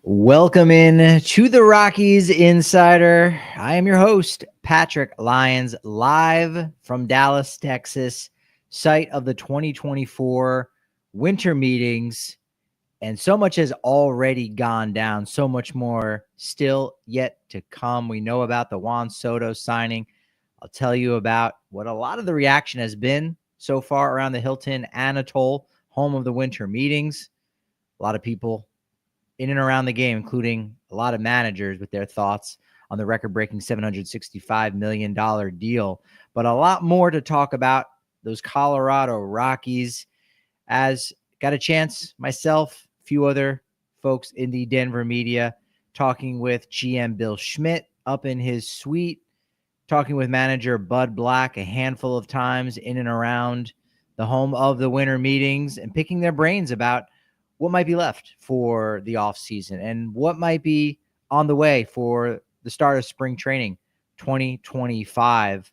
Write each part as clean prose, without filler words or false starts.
Welcome in to the Rockies Insider. I am your host, Patrick Lyons, live from Dallas, Texas, site of the 2024 winter meetings. And so much has already gone down, so much more still yet to come. We know about the Juan Soto signing. I'll tell you about what a lot of the reaction has been so far around the Hilton Anatole, home of the winter meetings. A lot of people in and around the game, including a lot of managers with their thoughts on the record-breaking $765 million deal. But a lot more to talk about. Those Colorado Rockies, as got a chance, myself, a few other folks in the Denver media, talking with GM Bill Schmidt up in his suite, talking with manager Bud Black a handful of times in and around the home of the winter meetings, and picking their brains about what might be left for the offseason and what might be on the way for the start of spring training 2025.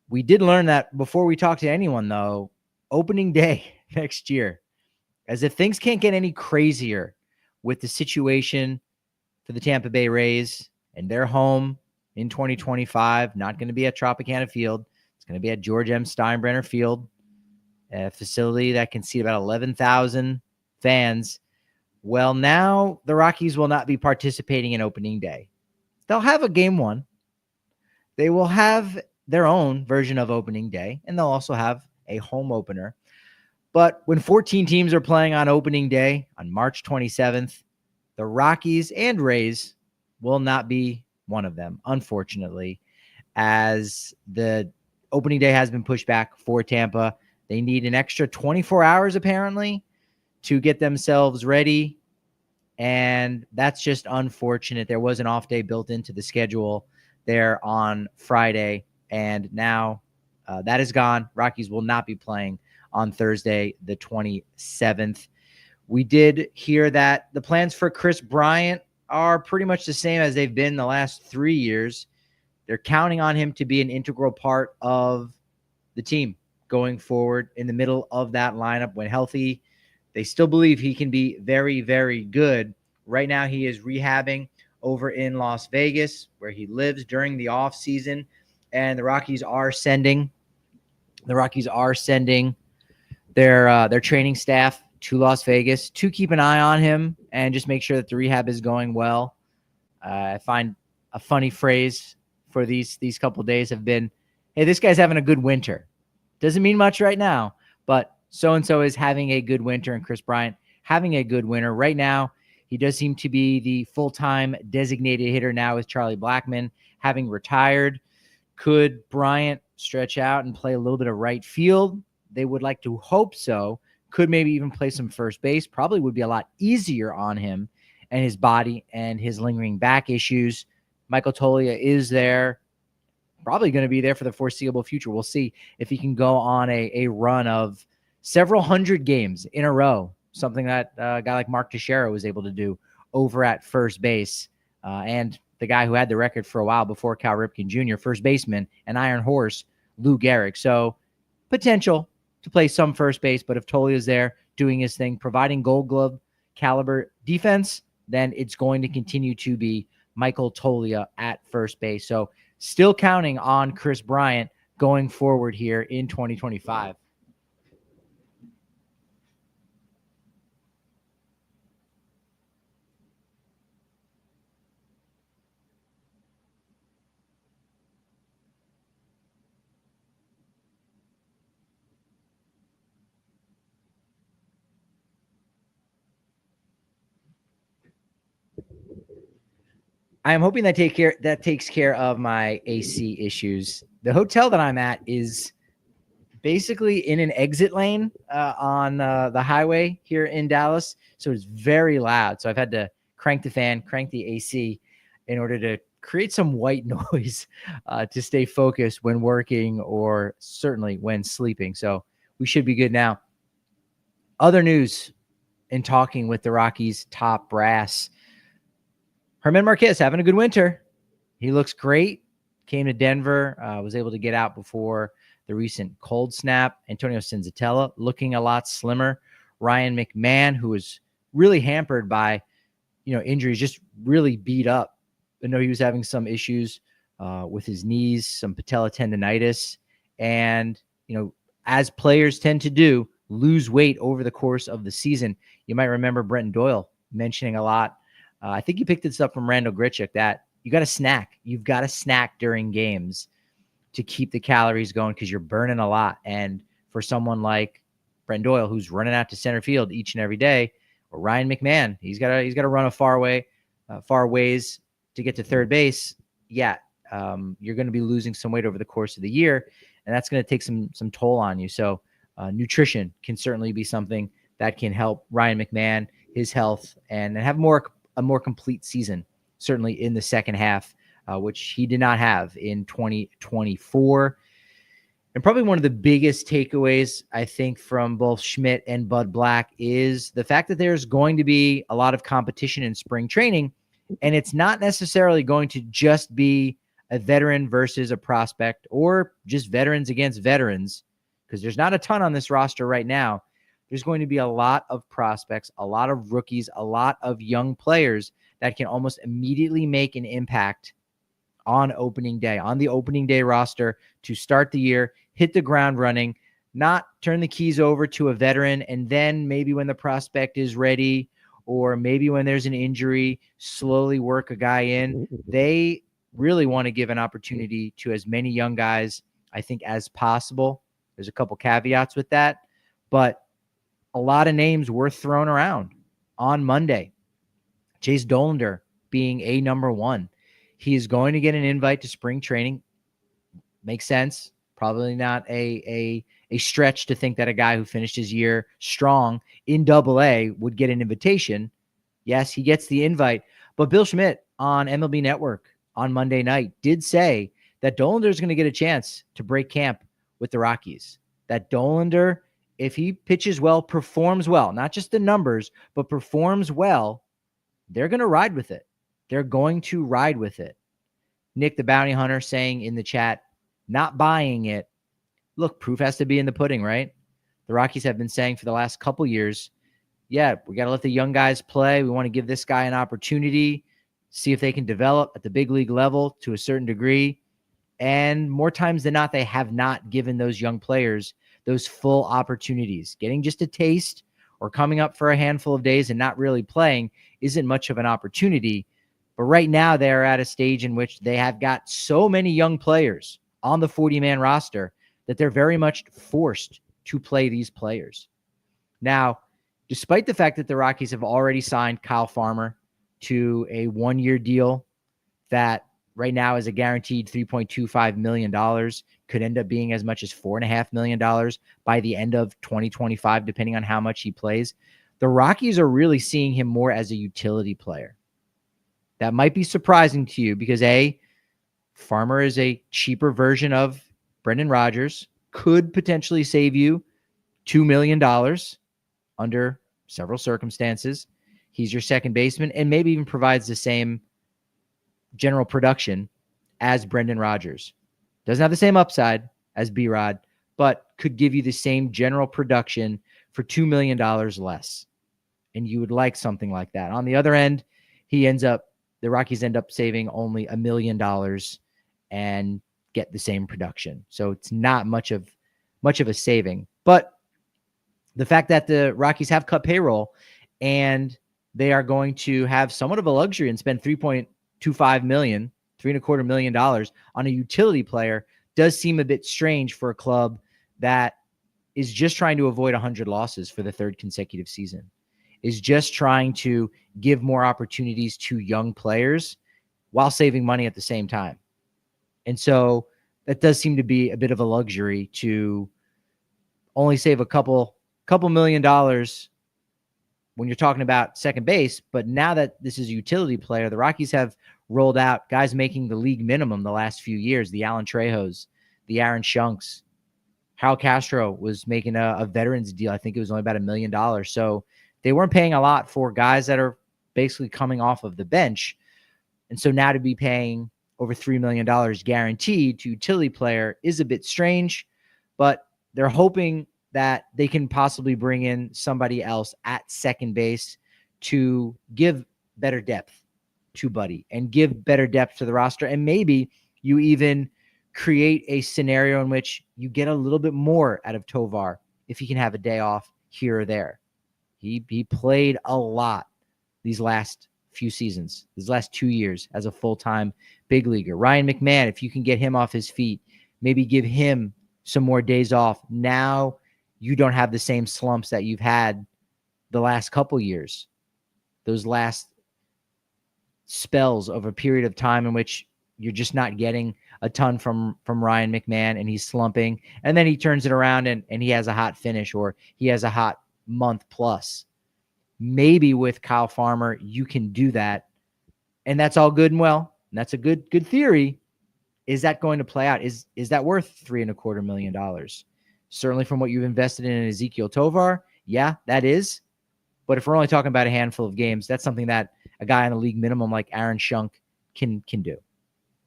We did learn that before we talk to anyone, though, opening day next year, as if things can't get any crazier with the situation for the Tampa Bay Rays and their home in 2025. Not going to be at Tropicana Field. It's going to be at George M. Steinbrenner Field, a facility that can seat about 11,000 fans. Well, now the Rockies will not be participating in opening day. They'll have a game one. They will have their own version of opening day, and they'll also have a home opener. But when 14 teams are playing on opening day on March 27th, the Rockies and Rays will not be one of them, unfortunately, as the opening day has been pushed back for Tampa. They need an extra 24 hours, apparently, to get themselves ready, and that's just unfortunate. There was an off day built into the schedule there on Friday, and now that is gone. Rockies will not be playing on Thursday, the 27th. We did hear that the plans for Kris Bryant are pretty much the same as they've been the last 3 years. They're counting on him to be an integral part of the team going forward in the middle of that lineup when healthy. They still believe he can be very, very good. Right now, he is rehabbing over in Las Vegas, where he lives during the offseason. And the Rockies are sending their training staff to Las Vegas to keep an eye on him and just make sure that the rehab is going well. I find a funny phrase for these couple of days have been, hey, this guy's having a good winter. Doesn't mean much right now, but so-and-so is having a good winter, and Kris Bryant having a good winter. Right now, he does seem to be the full-time designated hitter now with Charlie Blackmon having retired. Could Bryant stretch out and play a little bit of right field? They would like to hope so. Could maybe even play some first base. Probably would be a lot easier on him and his body and his lingering back issues. Michael Toglia is there. Probably going to be there for the foreseeable future. We'll see if he can go on a run of several hundred games in a row, something that a guy like Mark Teixeira was able to do over at first base. And the guy who had the record for a while before Cal Ripken Jr., first baseman, and Iron Horse, Lou Gehrig. So potential to play some first base, but if Toglia is there doing his thing, providing Gold Glove caliber defense, then it's going to continue to be Michael Toglia at first base. So still counting on Kris Bryant going forward here in 2025. I am hoping that takes care of my AC issues. The hotel that I'm at is basically in an exit lane on the highway here in Dallas, so it's very loud. So I've had to crank the fan, crank the AC in order to create some white noise to stay focused when working or certainly when sleeping. So we should be good now. Other news in talking with the Rockies top brass. Germán Marquez having a good winter. He looks great. Came to Denver, was able to get out before the recent cold snap. Antonio Senzatella looking a lot slimmer. Ryan McMahon, who was really hampered by injuries, just really beat up. I know he was having some issues with his knees, some patella tendonitis, and, as players tend to do, lose weight over the course of the season. You might remember Brenton Doyle mentioning a lot. I think you picked this up from Randall Grichuk, that you got to snack. You've got to snack during games to keep the calories going, because you're burning a lot. And for someone like Brenton Doyle, who's running out to center field each and every day, or Ryan McMahon, he's got to run a far ways to get to third base. Yeah, you're going to be losing some weight over the course of the year, and that's going to take some toll on you. So nutrition can certainly be something that can help Ryan McMahon, his health, and have a more complete season, certainly in the second half, which he did not have in 2024. And probably one of the biggest takeaways, I think, from both Schmidt and Bud Black is the fact that there's going to be a lot of competition in spring training, and it's not necessarily going to just be a veteran versus a prospect, or just veterans against veterans, because there's not a ton on this roster right now. There's going to be a lot of prospects, a lot of rookies, a lot of young players that can almost immediately make an impact on opening day, on the opening day roster, to start the year, hit the ground running, not turn the keys over to a veteran, and then maybe when the prospect is ready, or maybe when there's an injury, slowly work a guy in. They really want to give an opportunity to as many young guys, I think, as possible. There's a couple caveats with that, but a lot of names were thrown around on Monday. Chase Dollander being a number one. He is going to get an invite to spring training. Makes sense. Probably not a stretch to think that a guy who finished his year strong in Double-A would get an invitation. Yes, he gets the invite. But Bill Schmidt on MLB Network on Monday night did say that Dollander is going to get a chance to break camp with the Rockies. That Dollander, if he pitches well, performs well, not just the numbers, but performs well, they're going to ride with it. They're going to ride with it. Nick the Bounty Hunter saying in the chat, not buying it. Look, proof has to be in the pudding, right? The Rockies have been saying for the last couple years, yeah, we got to let the young guys play. We want to give this guy an opportunity, see if they can develop at the big league level to a certain degree. And more times than not, they have not given those young players those full opportunities. Getting just a taste or coming up for a handful of days and not really playing isn't much of an opportunity. But right now, they're at a stage in which they have got so many young players on the 40-man roster that they're very much forced to play these players. Now, despite the fact that the Rockies have already signed Kyle Farmer to a one-year deal that right now is a guaranteed $3.25 million, could end up being as much as $4.5 million by the end of 2025, depending on how much he plays, the Rockies are really seeing him more as a utility player. That might be surprising to you because, A, Farmer is a cheaper version of Brendan Rodgers, could potentially save you $2 million under several circumstances. He's your second baseman and maybe even provides the same general production as Brendan Rodgers. Doesn't have the same upside as B-Rod, but could give you the same general production for $2 million less. And you would like something like that. On the other end, the Rockies end up saving only $1 million and get the same production. So it's not much of a saving. But the fact that the Rockies have cut payroll and they are going to have somewhat of a luxury and spend $3.25 million, $3.25 million on a utility player does seem a bit strange for a club that is just trying to avoid 100 losses for the third consecutive season, is just trying to give more opportunities to young players while saving money at the same time. And so that does seem to be a bit of a luxury to only save a couple $1 million when you're talking about second base. But now that this is a utility player, the Rockies have rolled out guys making the league minimum the last few years, the Alan Trejos, the Aaron Shunks. Hal Castro was making a veterans deal. I think it was only about $1 million. So they weren't paying a lot for guys that are basically coming off of the bench. And so now to be paying over $3 million guaranteed to utility player is a bit strange, but they're hoping that they can possibly bring in somebody else at second base to give better depth to Buddy and give better depth to the roster. And maybe you even create a scenario in which you get a little bit more out of Tovar if he can have a day off here or there. He played a lot these last few seasons, these last 2 years as a full-time big leaguer. Ryan McMahon, if you can get him off his feet, maybe give him some more days off. Now you don't have the same slumps that you've had the last couple years, those last spells of a period of time in which you're just not getting a ton from Ryan McMahon and he's slumping. And then he turns it around and he has a hot finish or he has a hot month plus. Maybe with Kyle Farmer, you can do that. And that's all good and well. And that's a good theory. Is that going to play out? Is that worth $3.25 million? Certainly from what you've invested in Ezequiel Tovar. Yeah, that is. But if we're only talking about a handful of games, that's something that a guy on the league minimum like Aaron Schunk can do.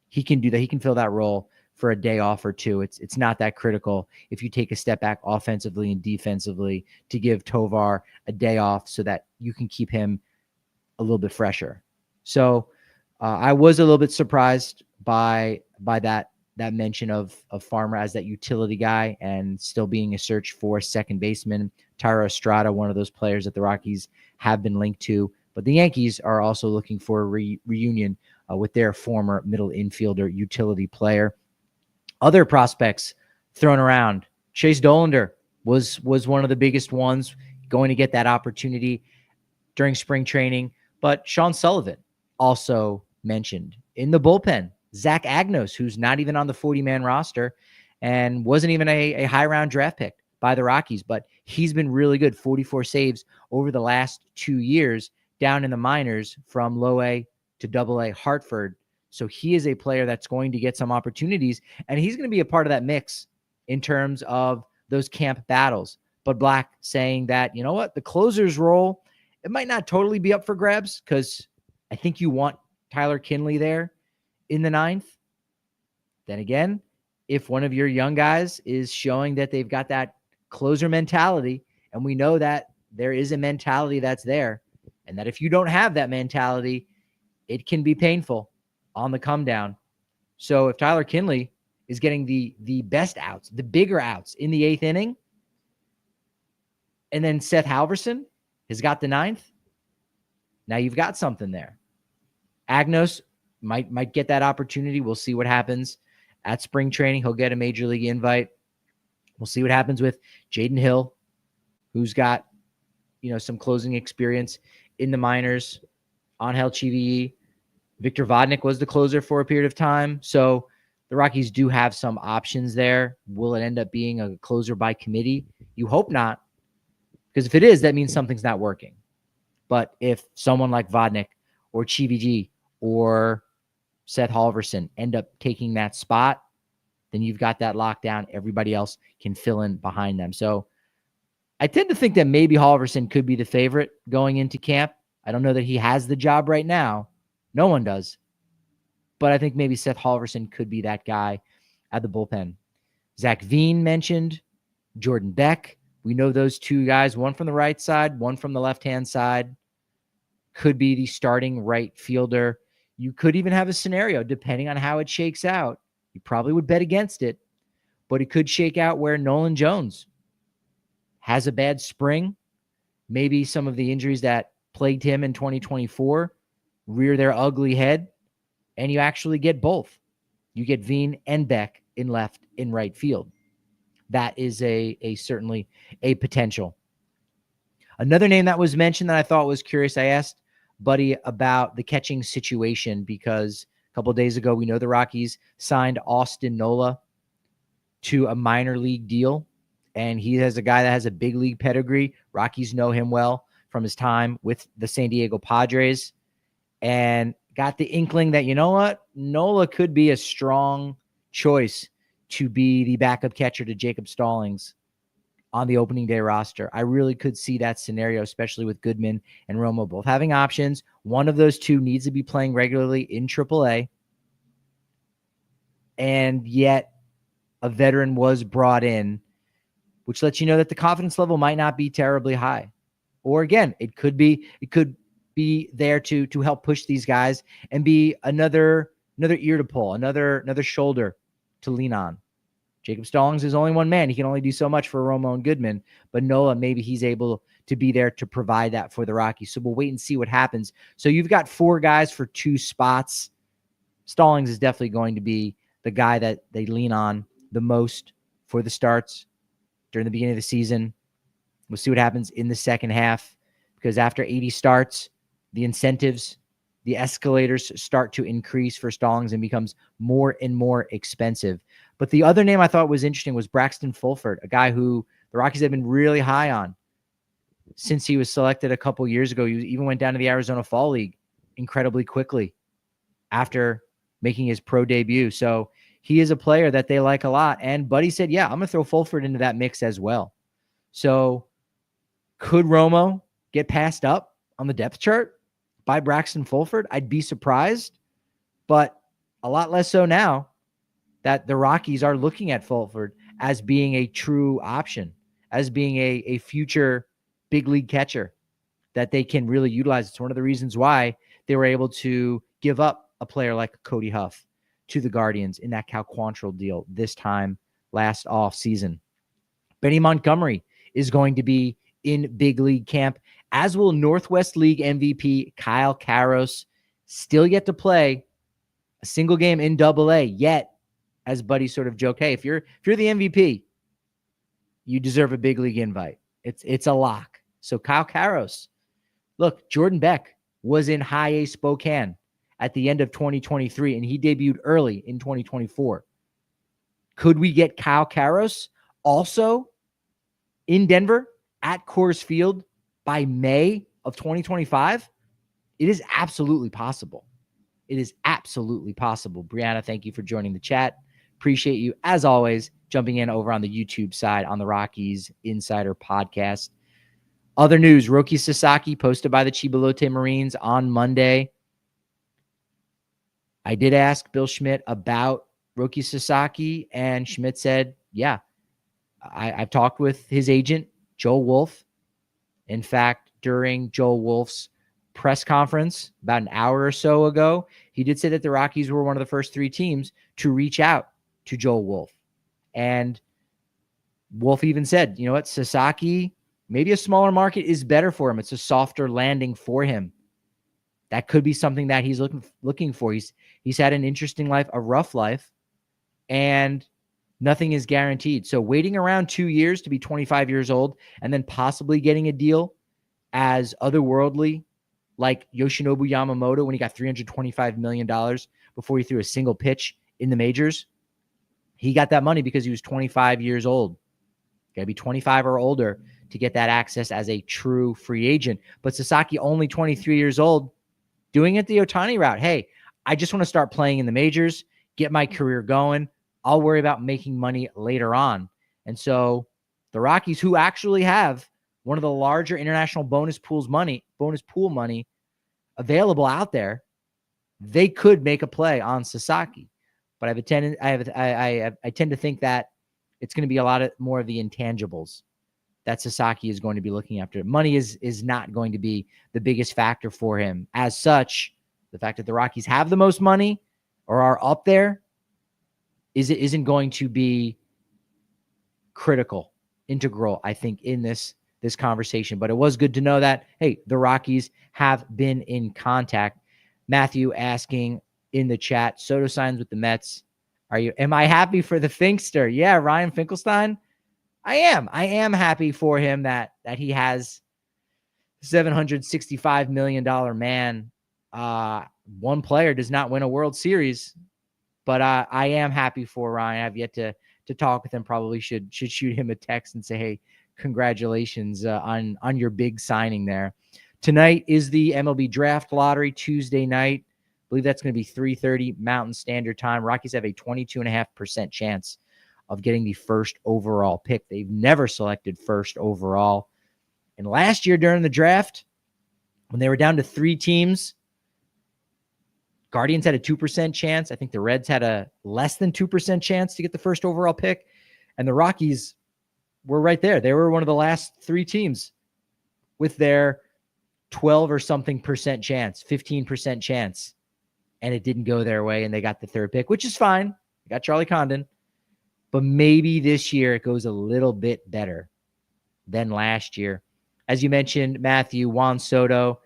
He can do that. He can fill that role for a day off or two. It's not that critical if you take a step back offensively and defensively to give Tovar a day off so that you can keep him a little bit fresher. So I was a little bit surprised by that mention of Farmer as that utility guy and still being a search for second baseman. Tyro Estrada, one of those players that the Rockies have been linked to. But the Yankees are also looking for a reunion with their former middle infielder utility player. Other prospects thrown around. Chase Dollander was one of the biggest ones going to get that opportunity during spring training. But Sean Sullivan also mentioned in the bullpen. Zach Agnos, who's not even on the 40-man roster and wasn't even a high-round draft pick by the Rockies, but he's been really good. 44 saves over the last 2 years down in the minors from low A to double A Hartford. So he is a player that's going to get some opportunities, and he's going to be a part of that mix in terms of those camp battles. But Black saying that, you know what, the closer's role, it might not totally be up for grabs because I think you want Tyler Kinley there in the ninth. Then again, if one of your young guys is showing that they've got that closer mentality, and we know that there is a mentality that's there, and that if you don't have that mentality, it can be painful on the come down. So if Tyler Kinley is getting the best outs, the bigger outs in the 8th inning, and then Seth Halverson has got the 9th, now you've got something there. Agnos might get that opportunity. We'll see what happens at spring training. He'll get a major league invite. We'll see what happens with Jaden Hill, who's got, some closing experience in the minors. Angel Chivi, Victor Vodnik was the closer for a period of time. So the Rockies do have some options there. Will it end up being a closer by committee? You hope not, because if it is, that means something's not working. But if someone like Vodnik or Chivi or Seth Halverson end up taking that spot, then you've got that lockdown. Everybody else can fill in behind them. So I tend to think that maybe Halverson could be the favorite going into camp. I don't know that he has the job right now. No one does. But I think maybe Seth Halverson could be that guy at the bullpen. Zac Veen mentioned, Jordan Beck. We know those two guys, one from the right side, one from the left-hand side, could be the starting right fielder. You could even have a scenario, depending on how it shakes out. You probably would bet against it, but it could shake out where Nolan Jones has a bad spring. Maybe some of the injuries that plagued him in 2024 rear their ugly head, and you actually get both. You get Veen and Beck in left and right field. That is a certainly a potential. Another name that was mentioned that I thought was curious, I asked Buddy about the catching situation because a couple of days ago, we know the Rockies signed Austin Nola to a minor league deal, and he is a guy that has a big league pedigree. Rockies know him well from his time with the San Diego Padres, and got the inkling that, you know what, Nola could be a strong choice to be the backup catcher to Jacob Stallings on the opening day roster. I really could see that scenario, especially with Goodman and Romo both having options. One of those two needs to be playing regularly in AAA. And yet a veteran was brought in, which lets you know that the confidence level might not be terribly high. Or again, it could be be there to help push these guys and be another ear to pull, another shoulder to lean on. Jacob Stallings is only one man. He can only do so much for Romo and Goodman, but Nola, maybe he's able to be there to provide that for the Rockies. So we'll wait and see what happens. So you've got 4 guys for 2 spots. Stallings is definitely going to be the guy that they lean on the most for the starts during the beginning of the season. We'll see what happens in the second half, because after 80 starts, the incentives, the escalators start to increase for Stallings and becomes more and more expensive. But the other name I thought was interesting was Braxton Fulford, a guy who the Rockies have been really high on since he was selected a couple years ago. He even went down to the Arizona Fall League incredibly quickly after making his pro debut. So he is a player that they like a lot. And Buddy said, yeah, I'm going to throw Fulford into that mix as well. So could Romo get passed up on the depth chart by Braxton Fulford? I'd be surprised, but a lot less so now that the Rockies are looking at Fulford as being a true option, as being a future big league catcher that they can really utilize. It's one of the reasons why they were able to give up a player like Cody Huff to the Guardians in that Cal Quantrill deal this time last off season. Benny Montgomery is going to be in big league camp, as will Northwest League MVP Kyle Karros, still yet to play a single game in Double-A, yet, as Buddy sort of joked, hey, if you're the MVP, you deserve a big league invite. It's a lock. So Kyle Karros, look, Jordan Beck was in High A Spokane at the end of 2023, and he debuted early in 2024. Could we get Kyle Karros also in Denver at Coors Field by May of 2025? It is absolutely possible. It is absolutely possible. Brianna, thank you for joining the chat. Appreciate you, as always, jumping in over on the YouTube side on the Rockies Insider Podcast. Other news, Roki Saski posted by the Chibalote Marines on Monday. I did ask Bill Schmidt about Roki Saski, and Schmidt said, yeah, I've talked with his agent, Joel Wolf. In fact, during Joel Wolf's press conference about an hour or so ago, he did say that the Rockies were one of the first 3 teams to reach out to Joel Wolf. And Wolf even said, you know what, Sasaki, maybe a smaller market is better for him. It's a softer landing for him. That could be something that he's looking for. He's had an interesting life, a rough life, and nothing is guaranteed. So waiting around 2 years to be 25 years old and then possibly getting a deal as otherworldly like Yoshinobu Yamamoto when he got $325 million before he threw a single pitch in the majors. He got that money because he was 25 years old. Got to be 25 or older to get that access as a true free agent. But Sasaki, only 23 years old, doing it the Ohtani route. Hey, I just want to start playing in the majors, get my career going. I'll worry about making money later on. And so the Rockies, who actually have one of the larger international bonus pool money available out there, they could make a play on Sasaki. But I tend to think that it's going to be a lot more of the intangibles that Sasaki is going to be looking after. Money is not going to be the biggest factor for him. As such, the fact that the Rockies have the most money or are up there isn't going to be integral, I think, in this conversation. But it was good to know that, hey, the Rockies have been in contact. Matthew asking in the chat, Soto signs with the Mets. Am I happy for the Finkster? Yeah, Ryan Finkelstein. I am happy for him that he has $765 million man. One player does not win a World Series, but I am happy for Ryan. I've yet to talk with him. Probably should shoot him a text and say, hey, congratulations on your big signing there. Tonight is the MLB Draft Lottery, Tuesday night. I believe that's going to be 3:30 Mountain Standard Time. Rockies have a 22.5% chance of getting the first overall pick. They've never selected first overall. And last year during the draft, when they were down to 3 teams, Guardians had a 2% chance. I think the Reds had a less than 2% chance to get the first overall pick. And the Rockies were right there. They were one of the last 3 teams with their 12 or something percent chance, 15% chance. And it didn't go their way, and they got the third pick, which is fine. They got Charlie Condon. But maybe this year it goes a little bit better than last year. As you mentioned, Matthew, Juan Soto.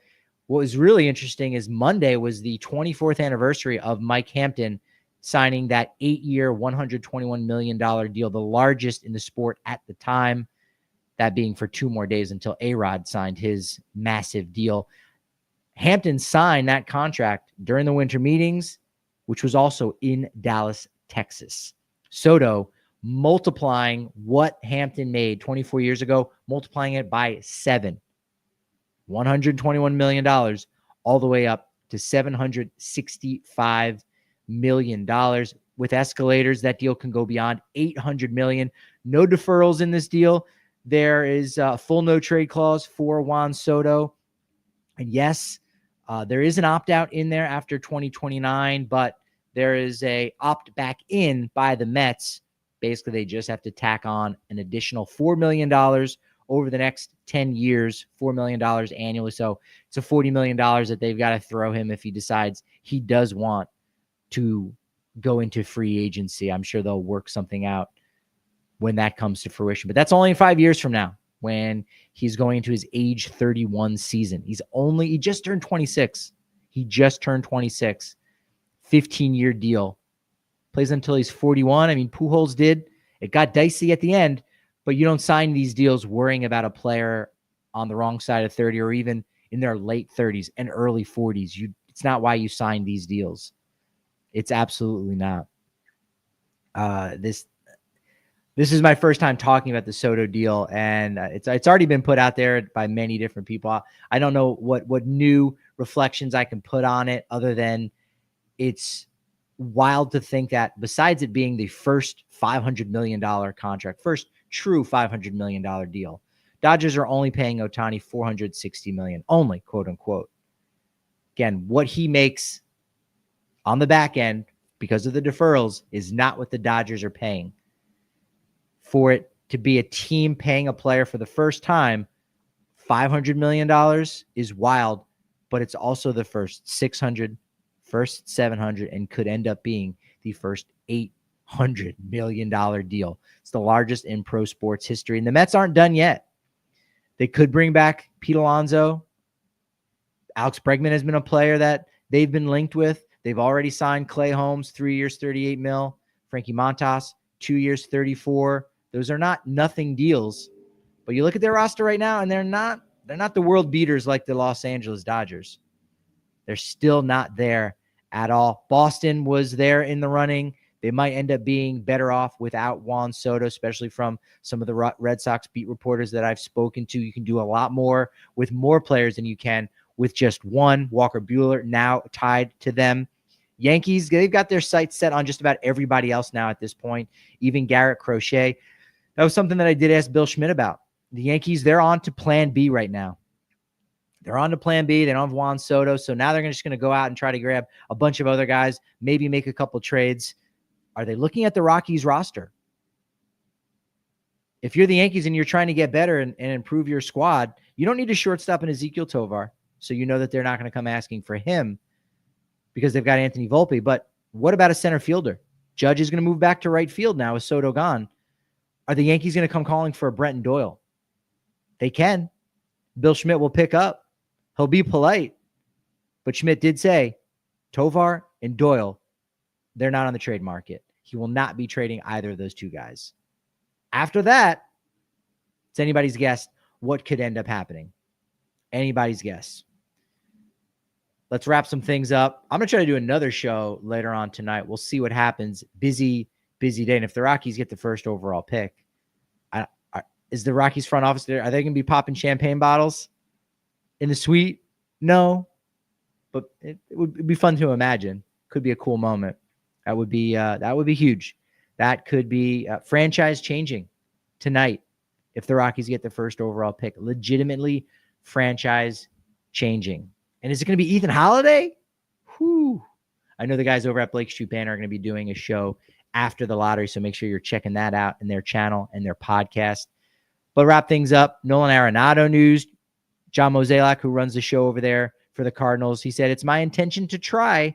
What was really interesting is Monday was the 24th anniversary of Mike Hampton signing that 8-year, $121 million deal, the largest in the sport at the time, that being for 2 more days until A-Rod signed his massive deal. Hampton signed that contract during the winter meetings, which was also in Dallas, Texas. Soto multiplying what Hampton made 24 years ago, multiplying it by 7. $121 million all the way up to $765 million. With escalators, that deal can go beyond $800 million. No deferrals in this deal. There is a full no trade clause for Juan Soto. And yes, there is an opt-out in there after 2029, but there is a opt back in by the Mets. Basically, they just have to tack on an additional $4 million over the next 10 years, $4 million annually. So it's a $40 million that they've got to throw him if he decides he does want to go into free agency. I'm sure they'll work something out when that comes to fruition. But that's only in 5 years from now, when he's going into his age 31 season. He just turned 26. He just turned 26. 15-year deal. Plays until he's 41. I mean, Pujols did. It got dicey at the end, but you don't sign these deals worrying about a player on the wrong side of 30 or even in their late 30s and early 40s. It's not why you sign these deals. It's absolutely not. This is my first time talking about the Soto deal, and it's already been put out there by many different people. I don't know what new reflections I can put on it other than it's wild to think that besides it being the first $500 million contract, first true $500 million deal, Dodgers are only paying Ohtani $460 million, only, quote unquote. Again, what he makes on the back end because of the deferrals is not what the Dodgers are paying. For it to be a team paying a player for the first time, $500 million is wild, but it's also the first 600, first 700, and could end up being the first $800 million deal. It's the largest in pro sports history, and the Mets aren't done yet. They could bring back Pete Alonso. Alex Bregman has been a player that they've been linked with. They've already signed Clay Holmes, 3 years, $38 million. Frankie Montas, 2 years, $34 million. Those are not nothing deals, but you look at their roster right now, and they're not the world beaters like the Los Angeles Dodgers. They're still not there at all. Boston was there in the running. They might end up being better off without Juan Soto, especially from some of the Red Sox beat reporters that I've spoken to. You can do a lot more with more players than you can with just one. Walker Buehler now tied to them. Yankees, they've got their sights set on just about everybody else now at this point, even Garrett Crochet. That was something that I did ask Bill Schmidt about. The Yankees, they're on to plan B right now. They're on to plan B. They don't have Juan Soto, so now they're just going to go out and try to grab a bunch of other guys, maybe make a couple trades. Are they looking at the Rockies roster? If you're the Yankees and you're trying to get better and improve your squad, you don't need a shortstop in Ezekiel Tovar, so you know that they're not going to come asking for him because they've got Anthony Volpe. But what about a center fielder? Judge is going to move back to right field now with Soto gone. Are the Yankees going to come calling for Brenton Doyle? They can. Bill Schmidt will pick up. He'll be polite. But Schmidt did say Tovar and Doyle, they're not on the trade market. He will not be trading either of those two guys. After that, it's anybody's guess what could end up happening. Anybody's guess. Let's wrap some things up. I'm going to try to do another show later on tonight. We'll see what happens. Busy day. And if the Rockies get the first overall pick, is the Rockies front office there? Are they going to be popping champagne bottles in the suite? No, but it would be fun to imagine. Could be a cool moment. That would be huge. That could be franchise changing tonight if the Rockies get the first overall pick. Legitimately franchise changing. And is it going to be Ethan Holiday? Whew. I know the guys over at Blake Street Banner are going to be doing a show after the lottery, so make sure you're checking that out in their channel and their podcast. But wrap things up, Nolan Arenado news. John Mozeliak, who runs the show over there for the Cardinals, he said, it's my intention to try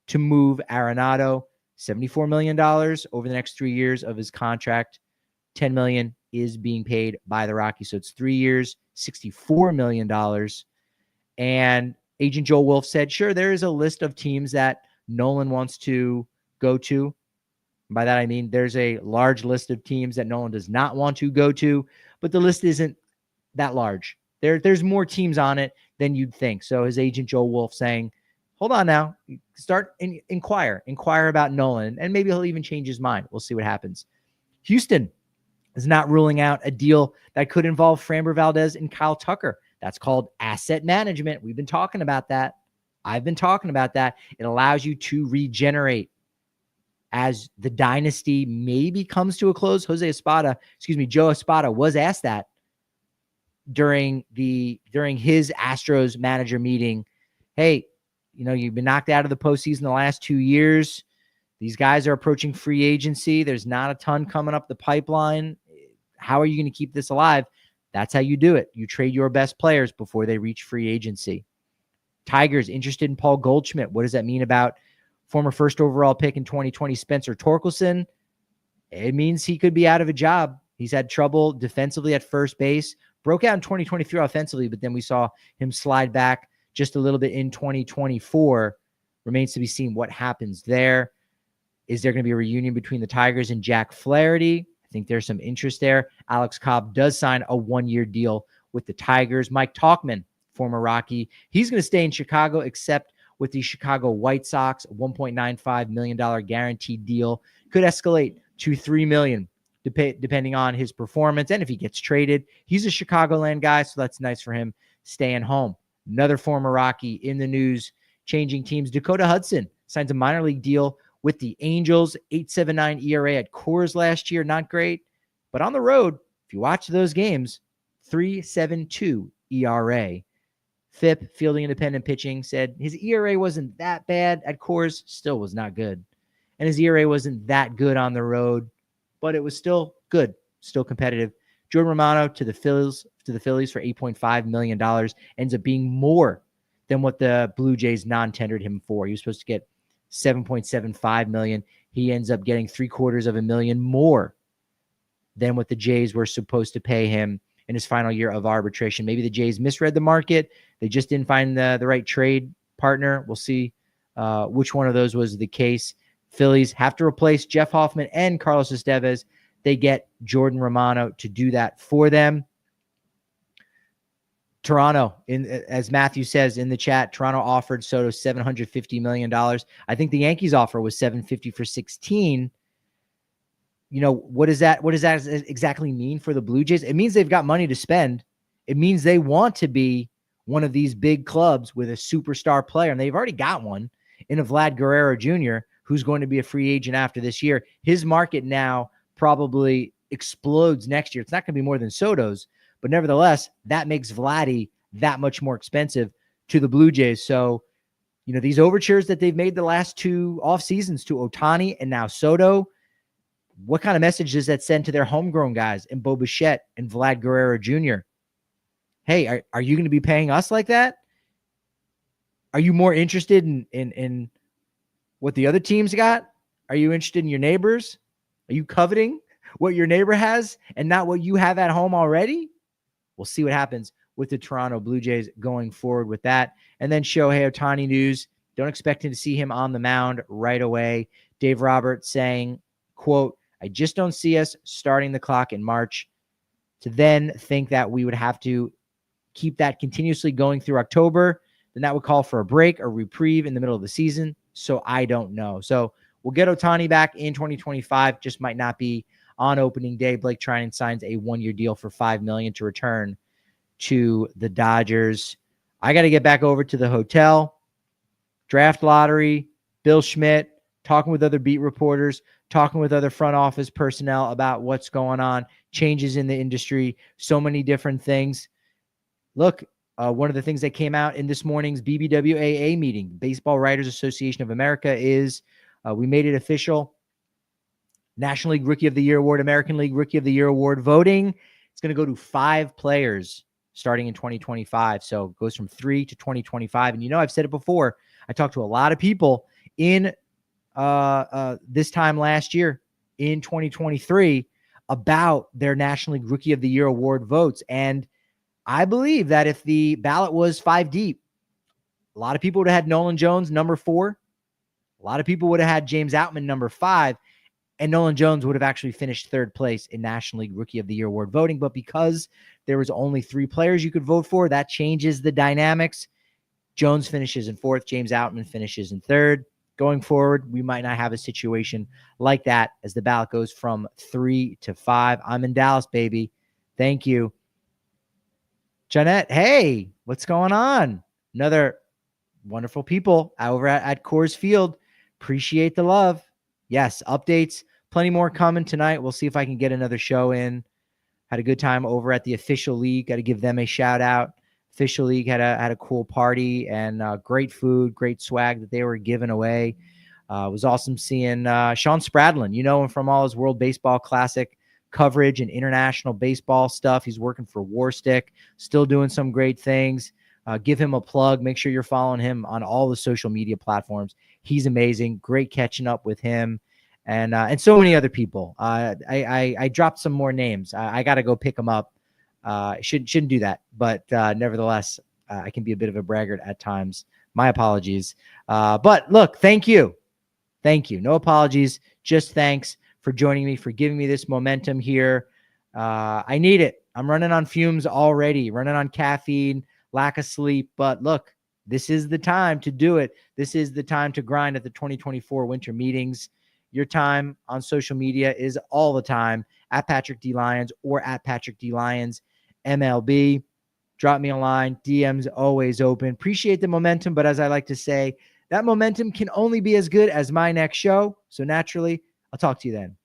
to move Arenado. $74 million over the next 3 years of his contract. $10 million is being paid by the Rockies. So it's 3 years, $64 million. And Agent Joel Wolf said, sure, there is a list of teams that Nolan wants to go to. By that, I mean there's a large list of teams that Nolan does not want to go to, but the list isn't that large. There's more teams on it than you'd think. So his agent, Joel Wolf, saying, hold on now, start inquire about Nolan, and maybe he'll even change his mind. We'll see what happens. Houston is not ruling out a deal that could involve Framber Valdez and Kyle Tucker. That's called asset management. We've been talking about that. I've been talking about that. It allows you to regenerate as the dynasty maybe comes to a close. Joe Espada was asked that during his Astros manager meeting. Hey, you've been knocked out of the postseason the last 2 years. These guys are approaching free agency. There's not a ton coming up the pipeline. How are you going to keep this alive? That's how you do it. You trade your best players before they reach free agency. Tigers interested in Paul Goldschmidt. What does that mean about former first overall pick in 2020, Spencer Torkelson? It means he could be out of a job. He's had trouble defensively at first base. Broke out in 2023 offensively, but then we saw him slide back just a little bit in 2024. Remains to be seen what happens there. Is there going to be a reunion between the Tigers and Jack Flaherty? I think there's some interest there. Alex Cobb does sign a 1-year deal with the Tigers. Mike Tauchman, former Rocky, he's going to stay in Chicago, except with the Chicago White Sox. A $1.95 million guaranteed deal could escalate to $3 million, depending on his performance. And if he gets traded, he's a Chicagoland guy, so that's nice for him staying home. Another former Rocky in the news, changing teams. Dakota Hudson signs a minor league deal with the Angels. 8.79 ERA at Coors last year. Not great, but on the road, if you watch those games, 3.72 ERA. FIP, Fielding Independent Pitching, said his ERA wasn't that bad at Coors, still was not good. And his ERA wasn't that good on the road, but it was still good, still competitive. Jordan Romano to the Phillies for $8.5 million ends up being more than what the Blue Jays non-tendered him for. He was supposed to get $7.75 million. He ends up getting $750,000 more than what the Jays were supposed to pay him in his final year of arbitration. Maybe the Jays misread the market. They just didn't find the right trade partner. We'll see which one of those was the case. Phillies have to replace Jeff Hoffman and Carlos Estevez. They get Jordan Romano to do that for them. Toronto, as Matthew says in the chat, Toronto offered Soto $750 million. I think the Yankees offer was $750 for 16. What does that exactly mean for the Blue Jays? It means they've got money to spend. It means they want to be one of these big clubs with a superstar player, and they've already got one in a Vlad Guerrero Jr., who's going to be a free agent after this year. His market now probably explodes next year. It's not going to be more than Soto's, but nevertheless, that makes Vladdy that much more expensive to the Blue Jays. So, these overtures that they've made the last 2 off seasons to Ohtani and now Soto, what kind of message does that send to their homegrown guys and Bo Bichette and Vlad Guerrero Jr.? Hey, are you going to be paying us like that? Are you more interested in what the other teams got? Are you interested in your neighbors? Are you coveting what your neighbor has and not what you have at home already? We'll see what happens with the Toronto Blue Jays going forward with that. And then Shohei Ohtani news. Don't expect to see him on the mound right away. Dave Roberts saying, quote, I just don't see us starting the clock in March to then think that we would have to keep that continuously going through October. Then that would call for a break or reprieve in the middle of the season. So I don't know. So we'll get Ohtani back in 2025. Just might not be on opening day. Blake Trinan signs a 1-year deal for $5 million to return to the Dodgers. I got to get back over to the hotel. Draft lottery, Bill Schmidt, talking with other beat reporters, talking with other front office personnel about what's going on, changes in the industry, so many different things. Look, one of the things that came out in this morning's BBWAA meeting, Baseball Writers Association of America, is we made it official. National League Rookie of the Year Award, American League Rookie of the Year Award voting. It's going to go to 5 players starting in 2025. So it goes from 3 to 2025. And I've said it before. I talked to a lot of people in this time last year in 2023 about their National League Rookie of the Year award votes. And I believe that if the ballot was 5 deep, a lot of people would have had Nolan Jones number 4. A lot of people would have had James Outman number 5. And Nolan Jones would have actually finished 3rd place in National League Rookie of the Year award voting. But because there was only 3 players you could vote for, that changes the dynamics. Jones finishes in 4th. James Outman finishes in 3rd. Going forward, we might not have a situation like that as the ballot goes from 3 to 5. I'm in Dallas, baby. Thank you. Jeanette, hey, what's going on? Another wonderful people over at Coors Field. Appreciate the love. Yes, updates. Plenty more coming tonight. We'll see if I can get another show in. Had a good time over at the Official League. Got to give them a shout out. Official League had a cool party and great food, great swag that they were giving away. It was awesome seeing Sean Spradlin. You know him from all his World Baseball Classic coverage and international baseball stuff. He's working for Warstick, still doing some great things. Give him a plug. Make sure you're following him on all the social media platforms. He's amazing. Great catching up with him and so many other people. I dropped some more names. I got to go pick them up. Shouldn't do that, but nevertheless, I can be a bit of a braggart at times. My apologies. But look, thank you. No apologies, just thanks for joining me, for giving me this momentum here. I need it. I'm running on fumes already, running on caffeine, lack of sleep. But look, this is the time to do it. This is the time to grind at the 2024 winter meetings. Your time on social media is all the time at Patrick D. Lyons or at Patrick D. Lyons MLB. Drop me a line. DM's always open. Appreciate the momentum, but as I like to say, that momentum can only be as good as my next show. So naturally, I'll talk to you then.